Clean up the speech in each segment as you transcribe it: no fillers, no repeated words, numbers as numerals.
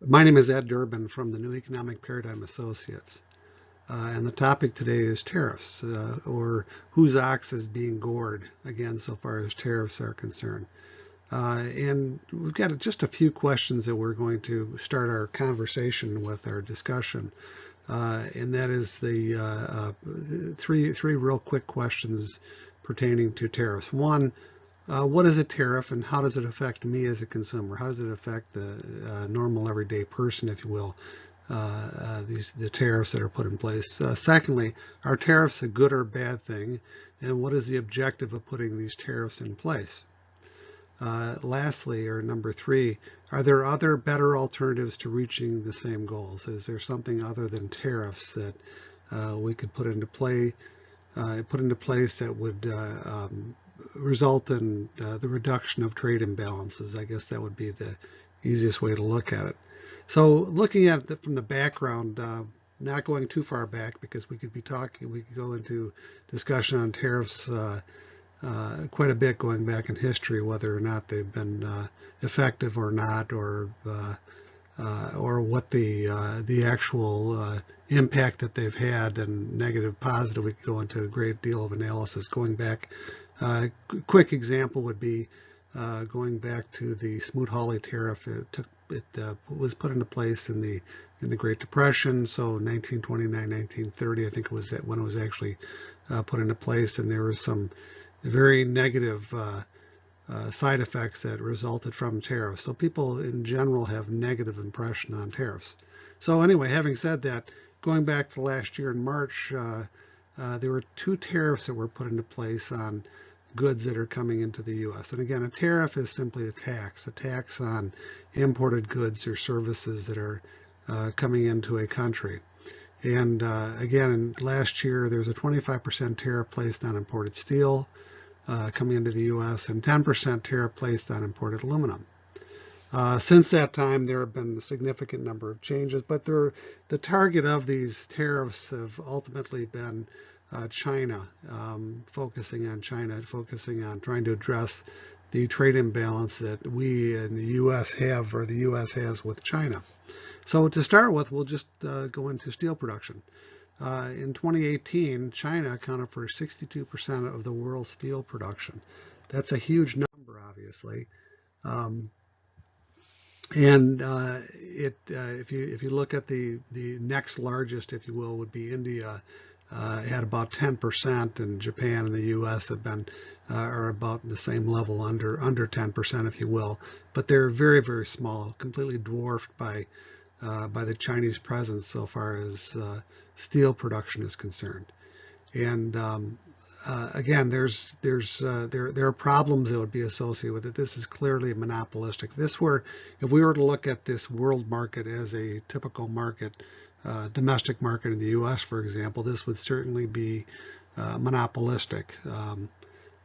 My name is Ed Durbin from the New Economic Paradigm Associates, and the topic today is tariffs, or whose ox is being gored, again, so far as tariffs are concerned. And we've got just a few questions that we're going to start our conversation with, our discussion, and that is the three real quick questions pertaining to tariffs. One, what is a tariff and how does it affect me as a consumer? How does it affect the normal everyday person, if you will, the tariffs that are put in place? Secondly, are tariffs a good or bad thing? And what is the objective of putting these tariffs in place? Lastly, or number three, are there other better alternatives to reaching the same goals? Is there something other than tariffs that we could put into place that would result in the reduction of trade imbalances? I guess that would be the easiest way to look at it. So looking at it from the background, not going too far back because we could go into discussion on tariffs quite a bit going back in history, whether or not they've been effective or not, or what the actual impact that they've had, and negative, positive. We could go into a great deal of analysis going back. Quick example would be going back to the Smoot-Hawley tariff. It was put into place in the Great Depression, so 1929, 1930, I think it was when it was actually put into place, and there was some very negative side effects that resulted from tariffs. So people in general have negative impression on tariffs. So anyway, having said that, going back to last year in March, there were two tariffs that were put into place on goods that are coming into the U.S. And again, a tariff is simply a tax on imported goods or services that are coming into a country. And again, last year there was a 25% tariff placed on imported steel coming into the U.S. and 10% tariff placed on imported aluminum. Since that time, there have been a significant number of changes, but the target of these tariffs have ultimately been China, focusing on trying to address the trade imbalance that we in the U.S. have, or the U.S. has, with China. So to start with, we'll just go into steel production. In 2018, China accounted for 62% of the world's steel production. That's a huge number, obviously. If you look at the next largest, if you will, would be India. Had about 10%, and Japan and the U.S. have been are about the same level, under 10%, if you will. But they're very, very small, completely dwarfed by the Chinese presence so far as steel production is concerned. And again, there are problems that would be associated with it. This is clearly monopolistic. If we were to look at this world market as a typical market, domestic market in the U.S., for example, this would certainly be monopolistic.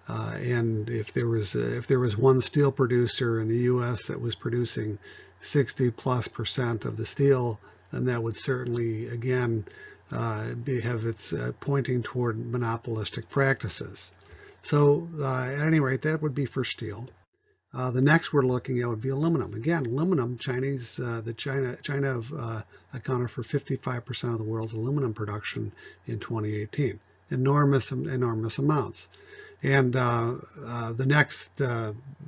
And if there was one steel producer in the U.S. that was producing 60+% of the steel, then that would certainly, again, have its pointing toward monopolistic practices. So at any rate, that would be for steel. The next we're looking at would be aluminum. Again, aluminum, China accounted for 55% of the world's aluminum production in 2018. Enormous amounts. And the next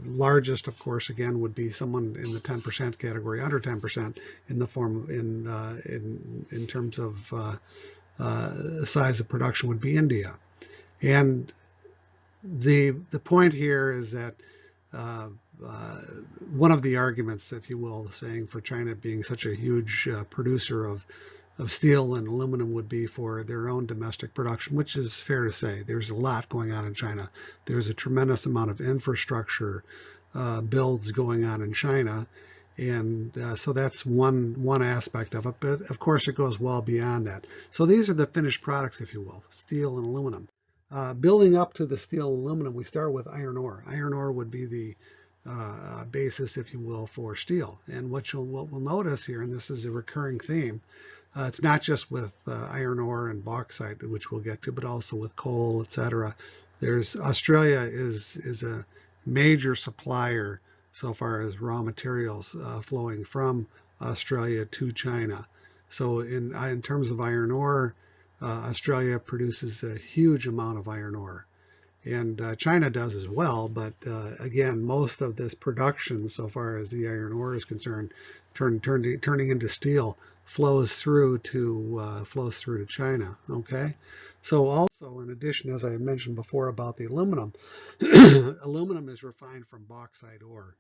largest, of course, again, would be someone in the 10% category, under 10%, in terms of size of production, would be India. And the point here is that one of the arguments, if you will, saying for China being such a huge producer of steel and aluminum would be for their own domestic production, which is fair to say. There's a lot going on in China. There's a tremendous amount of infrastructure builds going on in China, and so that's one aspect of it. But of course, it goes well beyond that. So these are the finished products, if you will, steel and aluminum. Building up to the steel and aluminum, we start with iron ore. Iron ore would be the basis, if you will, for steel. And what we'll notice here, and this is a recurring theme, it's not just with iron ore and bauxite, which we'll get to, but also with coal, etc. Australia is a major supplier so far as raw materials flowing from Australia to China. So in terms of iron ore, Australia produces a huge amount of iron ore. And China does as well, but again, most of this production, so far as the iron ore is concerned, turning into steel, flows through to China. Okay, so also in addition, as I mentioned before about the aluminum, aluminum is refined from bauxite ore.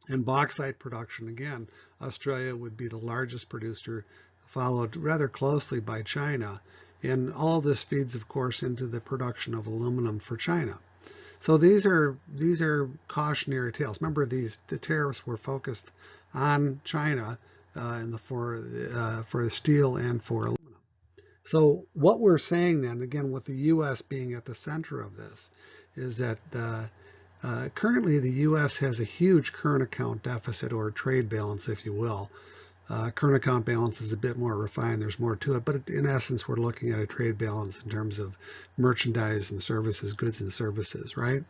And bauxite production, again, Australia would be the largest producer, followed rather closely by China. And all of this feeds, of course, into the production of aluminum for China. So these are cautionary tales. Remember, the tariffs were focused on China for the steel and for aluminum. So what we're saying then, again, with the U.S. being at the center of this, is that currently the U.S. has a huge current account deficit, or trade balance, if you will. Current account balance is a bit more refined. There's more to it, but in essence, we're looking at a trade balance in terms of merchandise and services, goods and services, right?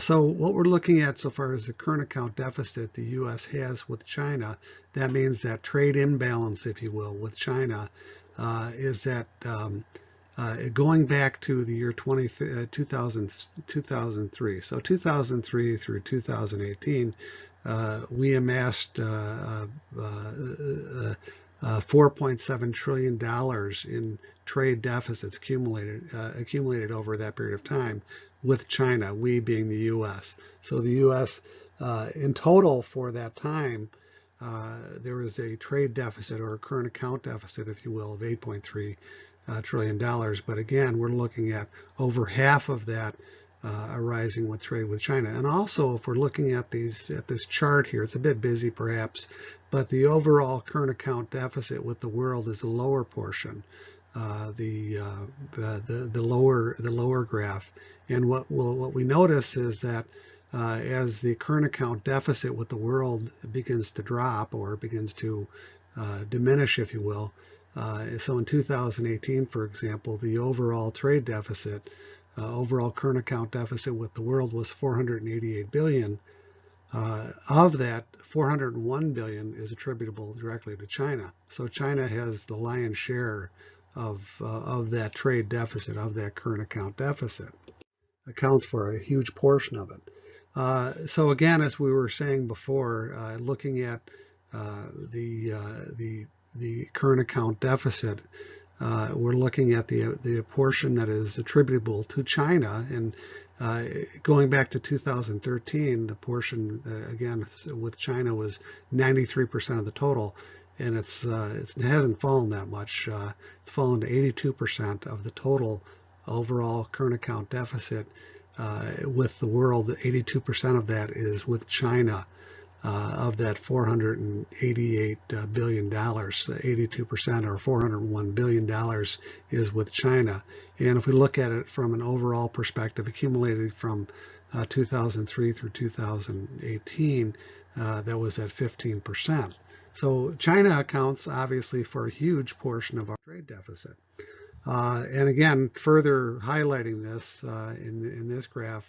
So what we're looking at so far as the current account deficit the U.S. has with China, that means that trade imbalance, if you will, with China is that going back to the year 2003, so 2003 through 2018, we amassed $4.7 trillion in trade deficits accumulated over that period of time with China, we being the U.S. So the U.S. In total for that time, there was a trade deficit, or a current account deficit, if you will, of $8.3 trillion. But again, we're looking at over half of that arising with trade with China. And also, if we're looking at this chart here, it's a bit busy perhaps, but the overall current account deficit with the world is the lower portion, the lower graph. And what we notice is that as the current account deficit with the world begins to drop, or begins to diminish, if you will. So in 2018, for example, the overall trade deficit, overall current account deficit with the world was 488 billion. Of that, 401 billion is attributable directly to China. So China has the lion's share of that trade deficit, of that current account deficit. Accounts for a huge portion of it. So again, as we were saying before, looking at the current account deficit, we're looking at the portion that is attributable to China, and going back to 2013, the portion again with China was 93% of the total, and it hasn't fallen that much. It's fallen to 82% of the total overall current account deficit with the world. 82% of that is with China. Of that $488 billion, 82% or $401 billion is with China. And if we look at it from an overall perspective, accumulated from 2003 through 2018, that was at 15%. So China accounts obviously for a huge portion of our trade deficit. And again, further highlighting this in this graph,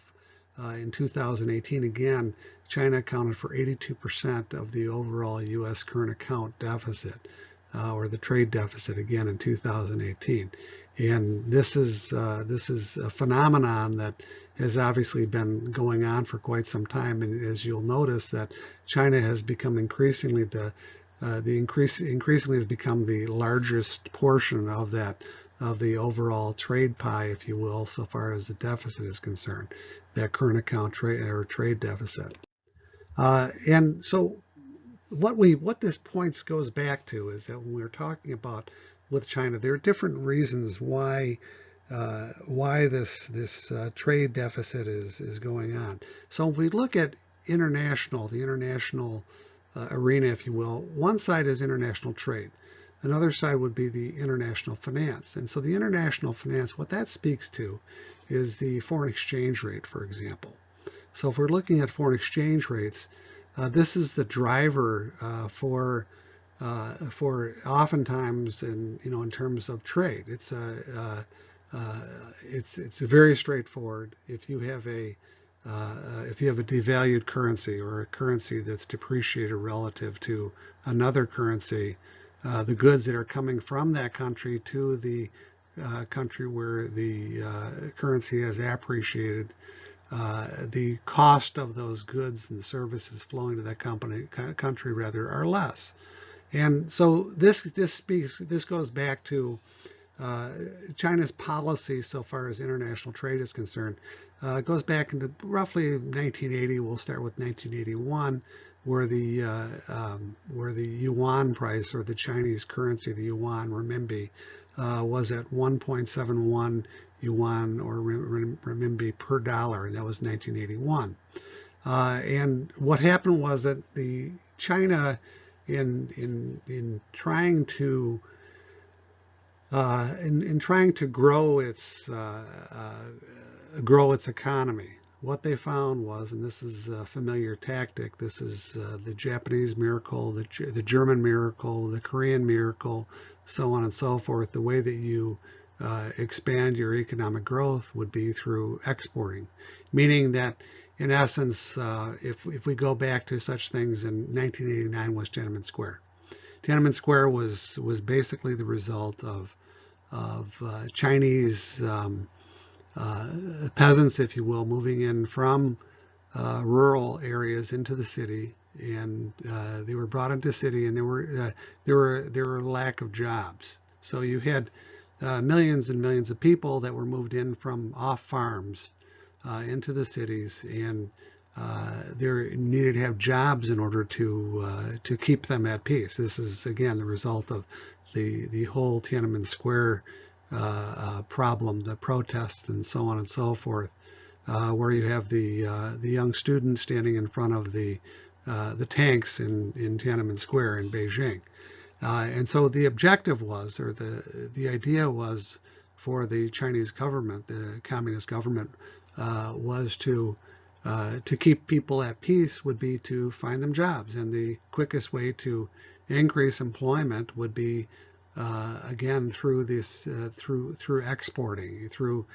in 2018, again, China accounted for 82% of the overall U.S. current account deficit, or the trade deficit, again in 2018. And this is a phenomenon that has obviously been going on for quite some time. And as you'll notice, that China has become increasingly has become the largest portion of the overall trade pie, if you will, so far as the deficit is concerned, that current account trade deficit. And so what this points goes back to is that when we're talking about with China, there are different reasons why this trade deficit is going on. So if we look at the international arena, if you will, one side is international trade. Another side would be the international finance. And so the international finance, what that speaks to is the foreign exchange rate, for example. So if we're looking at foreign exchange rates, this is the driver for oftentimes in terms of trade. It's very straightforward. If you have a if you have a devalued currency or a currency that's depreciated relative to another currency, the goods that are coming from that country to the country where the currency has appreciated, the cost of those goods and services flowing to that country rather are less. And so this goes back to China's policy so far as international trade is concerned. It goes back into roughly 1980. We'll start with 1981, where the yuan price, or the Chinese currency, the yuan renminbi, was at 1.71 yuan or renminbi per dollar, and that was 1981. And what happened was that the China, in trying to grow its economy, what they found was, and this is a familiar tactic, this is the Japanese miracle, the German miracle, the Korean miracle, so on and so forth. The way that you expand your economic growth would be through exporting, meaning that in essence, if we go back to such things, in 1989 was Tiananmen Square. Tiananmen Square was basically the result of Chinese peasants, if you will, moving in from rural areas into the city, and they were brought into the city, and there were lack of jobs. So you had millions and millions of people that were moved in from off farms into the cities, and they needed to have jobs in order to keep them at peace. This is again the result of the whole Tiananmen Square problem, the protests and so on and so forth, where you have the young students standing in front of the tanks in Tiananmen Square in Beijing. And so the objective was, or the idea was, for the Chinese government, the communist government, was to keep people at peace would be to find them jobs, and the quickest way to increase employment would be again through exporting, through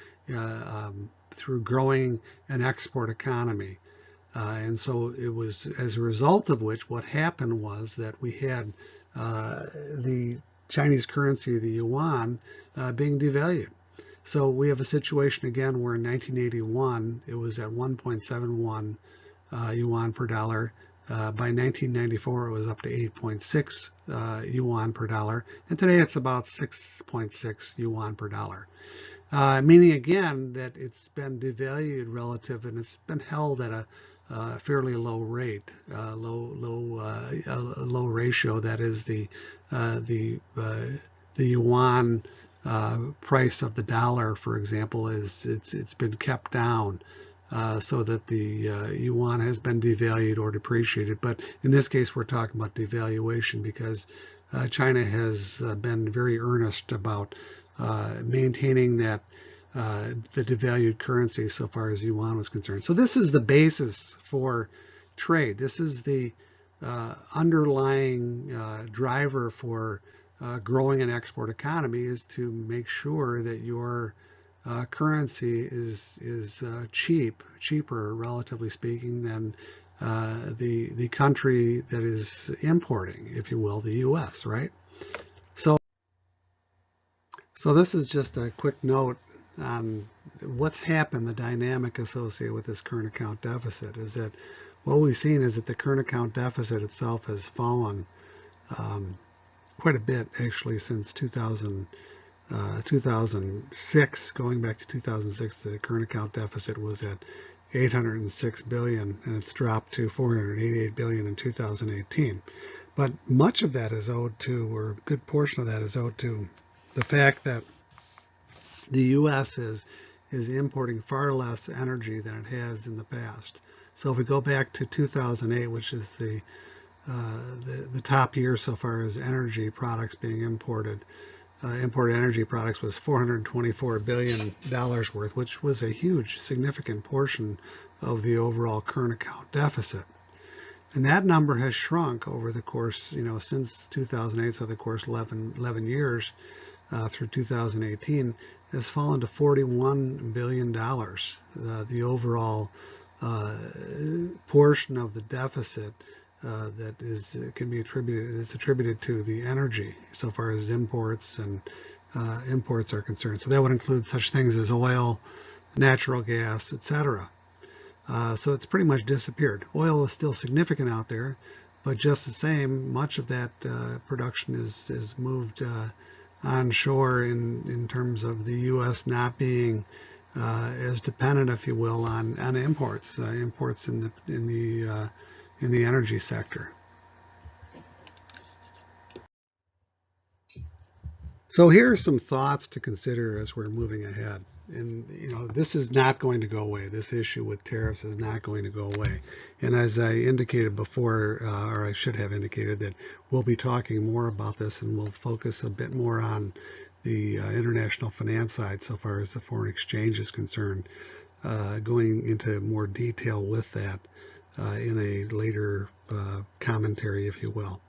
growing an export economy. And so it was as a result of which what happened was that we had the Chinese currency, the yuan, being devalued. So we have a situation again where in 1981 it was at 1.71 yuan per dollar. By 1994 it was up to 8.6 yuan per dollar, and today it's about 6.6 yuan per dollar. Meaning again that it's been devalued relative, and it's been held at a fairly low rate, low ratio. That is the yuan price of the dollar, for example, it's been kept down so that the yuan has been devalued or depreciated. But in this case, we're talking about devaluation because China has been very earnest about maintaining that the devalued currency so far as yuan was concerned. So this is the basis for trade. This is the underlying driver for growing an export economy, is to make sure that your currency is cheaper, relatively speaking, than the country that is importing, if you will, the U.S., right? So this is just a quick note on what's happened, the dynamic associated with this current account deficit, is that what we've seen is that the current account deficit itself has fallen quite a bit, actually, since 2006. Going back to 2006, the current account deficit was at 806 billion, and it's dropped to 488 billion in 2018. But much of that is owed to, or a good portion of that is owed to, the fact that the U.S. is importing far less energy than it has in the past. So if we go back to 2008, which is the top year so far as energy products being imported, imported energy products was $424 billion worth, which was a huge, significant portion of the overall current account deficit. And that number has shrunk over the course, since 2008, so the course 11 years through 2018, has fallen to $41 billion, the overall portion of the deficit that can be attributed to the energy, so far as imports and imports are concerned. So that would include such things as oil, natural gas, etc. So it's pretty much disappeared. Oil is still significant out there, but just the same, much of that production is moved onshore in terms of the U.S. not being as dependent, if you will, on imports in the energy sector. So here are some thoughts to consider as we're moving ahead. And this is not going to go away. This issue with tariffs is not going to go away. And as I indicated before, or I should have indicated, that we'll be talking more about this, and we'll focus a bit more on the international finance side so far as the foreign exchange is concerned, going into more detail with that in a later commentary, if you will.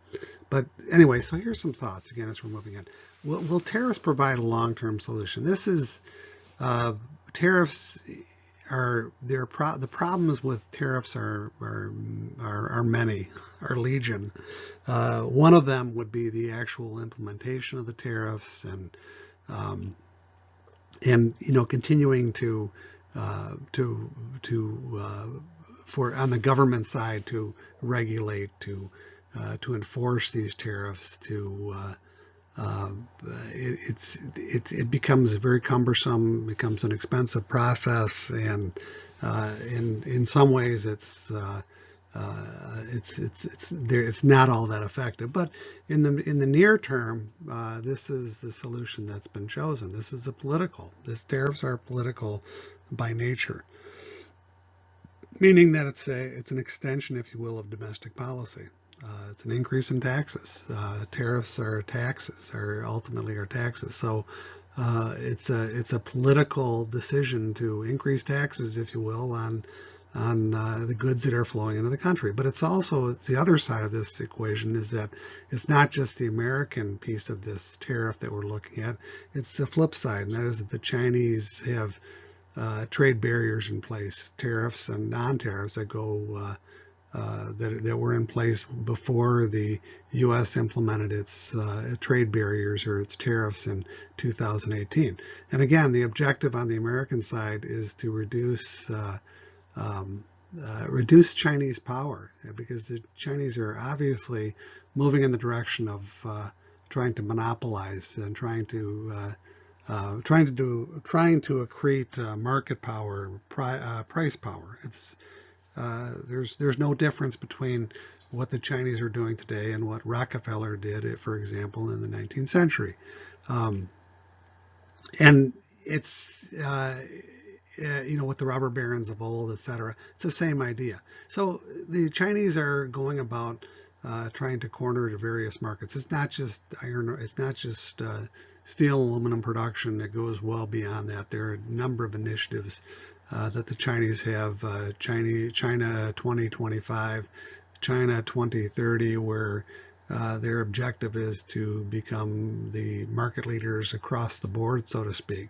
But anyway, so here's some thoughts again as we're moving on. Will tariffs provide a long-term solution? This is tariffs are the problems with tariffs are many, are legion. One of them would be the actual implementation of the tariffs, and continuing for on the government side to regulate, to enforce these tariffs, it becomes very cumbersome, becomes an expensive process, and in some ways it's not all that effective. But in the near term, this is the solution that's been chosen. These tariffs are political by nature, meaning that it's an extension, if you will, of domestic policy. It's an increase in taxes. Tariffs are taxes, or ultimately are taxes. So it's a political decision to increase taxes, if you will, on the goods that are flowing into the country. But it's the other side of this equation is that it's not just the American piece of this tariff that we're looking at. It's the flip side, and that is that the Chinese have trade barriers in place, tariffs and non-tariffs that go that were in place before the U.S. implemented its trade barriers or its tariffs in 2018. And again, the objective on the American side is to reduce Chinese power, because the Chinese are obviously moving in the direction of trying to monopolize and trying to accrete market power, price power. There's no difference between what the Chinese are doing today and what Rockefeller did, for example, in the 19th century. And it's, with the robber barons of old, etc. It's the same idea. So the Chinese are going about trying to corner the various markets. It's not just steel and aluminum production that goes well beyond that. There are a number of initiatives that the Chinese have, China 2025, China 2030, where their objective is to become the market leaders across the board, so to speak.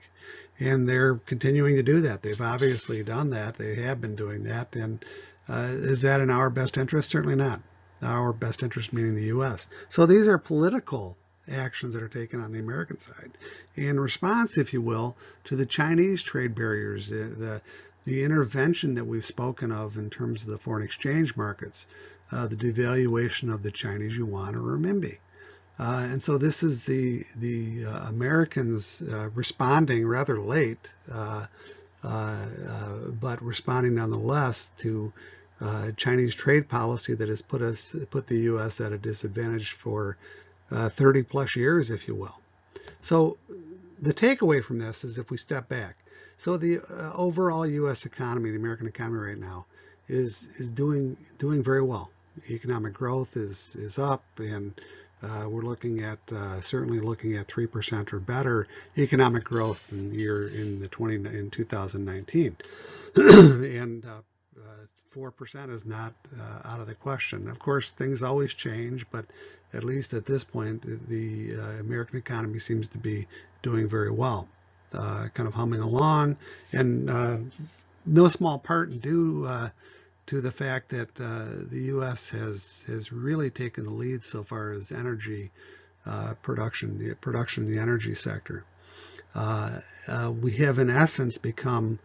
And they're continuing to do that. They've obviously done that. They have been doing that. And is that in our best interest? Certainly not. Our best interest meaning the U.S. So these are political actions that are taken on the American side in response, if you will, to the Chinese trade barriers, the intervention that we've spoken of in terms of the foreign exchange markets, the devaluation of the Chinese yuan or renminbi. And so this is the Americans responding rather late, but responding nonetheless to Chinese trade policy that has put the U.S. at a disadvantage for 30 plus years, if you will. So the takeaway from this is, if we step back, so the overall U.S. economy, the American economy right now, is doing very well. Economic growth is up, and we're certainly looking at 3% or better economic growth in 2019, and 4% is not out of the question. Of course, things always change, but at least at this point, the American economy seems to be doing very well, kind of humming along. And no small part due to the fact that the U.S. has really taken the lead so far as energy production in the energy sector. We have in essence become,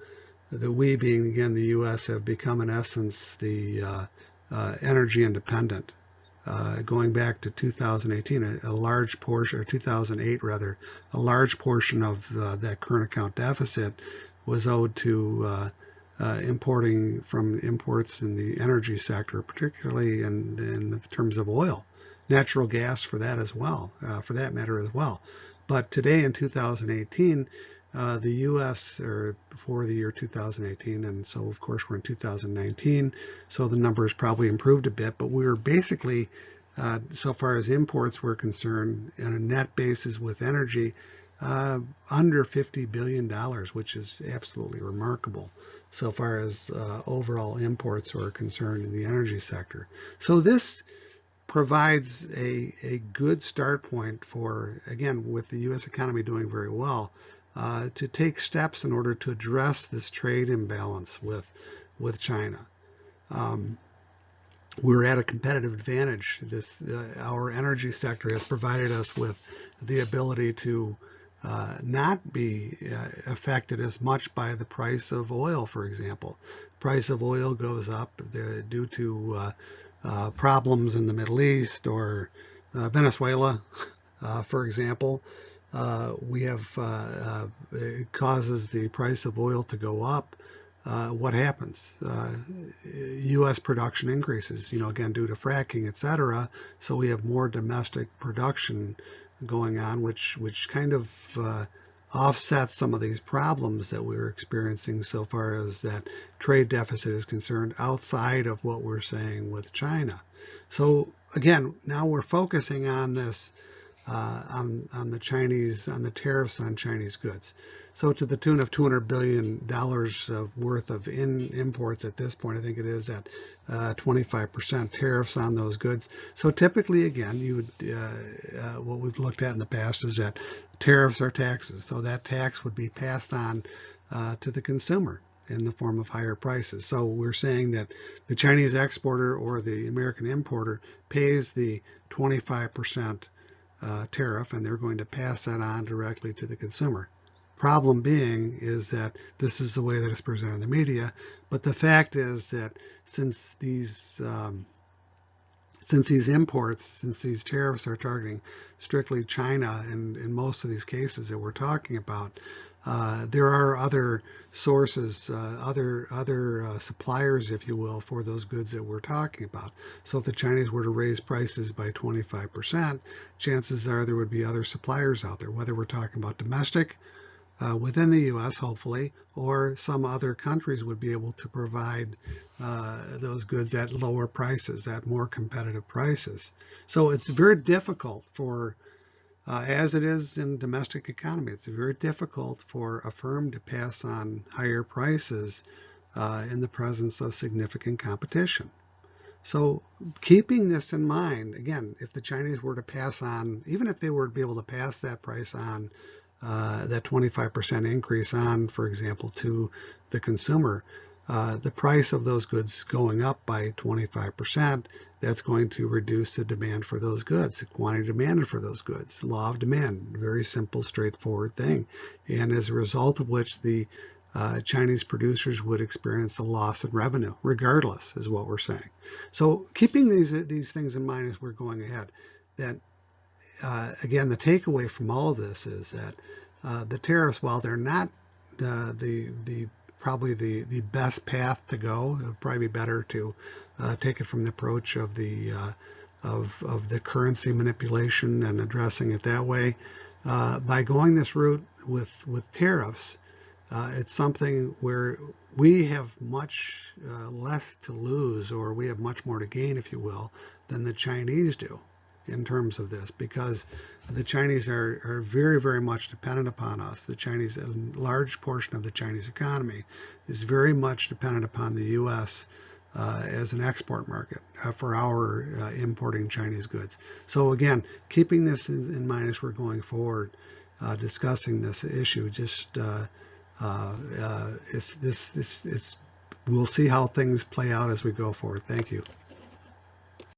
we being again the U.S. have become in essence the energy independent. Going back to 2018, a large portion, or 2008 rather, a large portion of that current account deficit was owed to imports in the energy sector, particularly in terms of oil, natural gas for that as well, for that matter as well. But today in 2018, the U.S. or for the year 2018, and so of course we're in 2019, so the numbers probably improved a bit, but we were basically, so far as imports were concerned, on a net basis with energy, under $50 billion, which is absolutely remarkable so far as overall imports are concerned in the energy sector. So this provides a good start point for, again, with the U.S. economy doing very well, to take steps in order to address this trade imbalance with China. We're at a competitive advantage. Our energy sector has provided us with the ability to not be affected as much by the price of oil, for example. Price of oil goes up due to problems in the Middle East or Venezuela, for example. It causes the price of oil to go up. What happens? U.S. production increases, again, due to fracking, etc. So we have more domestic production going on, which kind of offsets some of these problems that we're experiencing so far as that trade deficit is concerned, outside of what we're saying with China. So again, now we're focusing on this, on the tariffs on Chinese goods. So to the tune of $200 billion worth of imports at this point, I think it is at 25% tariffs on those goods. So typically, again, what we've looked at in the past is that tariffs are taxes. So that tax would be passed on to the consumer in the form of higher prices. So we're saying that the Chinese exporter or the American importer pays the 25% tariff, and they're going to pass that on directly to the consumer. Problem being is that this is the way that it's presented in the media, but the fact is that since these tariffs are targeting strictly China, and in most of these cases that we're talking about, there are other sources, other suppliers, if you will, for those goods that we're talking about. So if the Chinese were to raise prices by 25%, chances are there would be other suppliers out there, whether we're talking about domestic, within the U.S., hopefully, or some other countries would be able to provide those goods at lower prices, at more competitive prices. So it's very difficult for, as it is in domestic economy, it's very difficult for a firm to pass on higher prices in the presence of significant competition. So keeping this in mind, again, if the Chinese were to pass on, even if they were to be able to pass that price on, that 25% increase on, for example, to the consumer, the price of those goods going up by 25%, that's going to reduce the demand for those goods, the quantity demanded for those goods. Law of demand, very simple, straightforward thing. And as a result of which the Chinese producers would experience a loss of revenue, regardless, is what we're saying. So keeping these things in mind as we're going ahead, that again, the takeaway from all of this is that the tariffs, while they're not probably the best path to go, it would probably be better to take it from the approach of the currency manipulation and addressing it that way. By going this route with tariffs, it's something where we have much less to lose, or we have much more to gain, if you will, than the Chinese do in terms of this, because the Chinese are very, very much dependent upon us. A large portion of the Chinese economy is very much dependent upon the U.S. As an export market for our importing Chinese goods. So again, keeping this in mind as we're going forward, discussing this issue, just We'll see how things play out as we go forward. Thank you.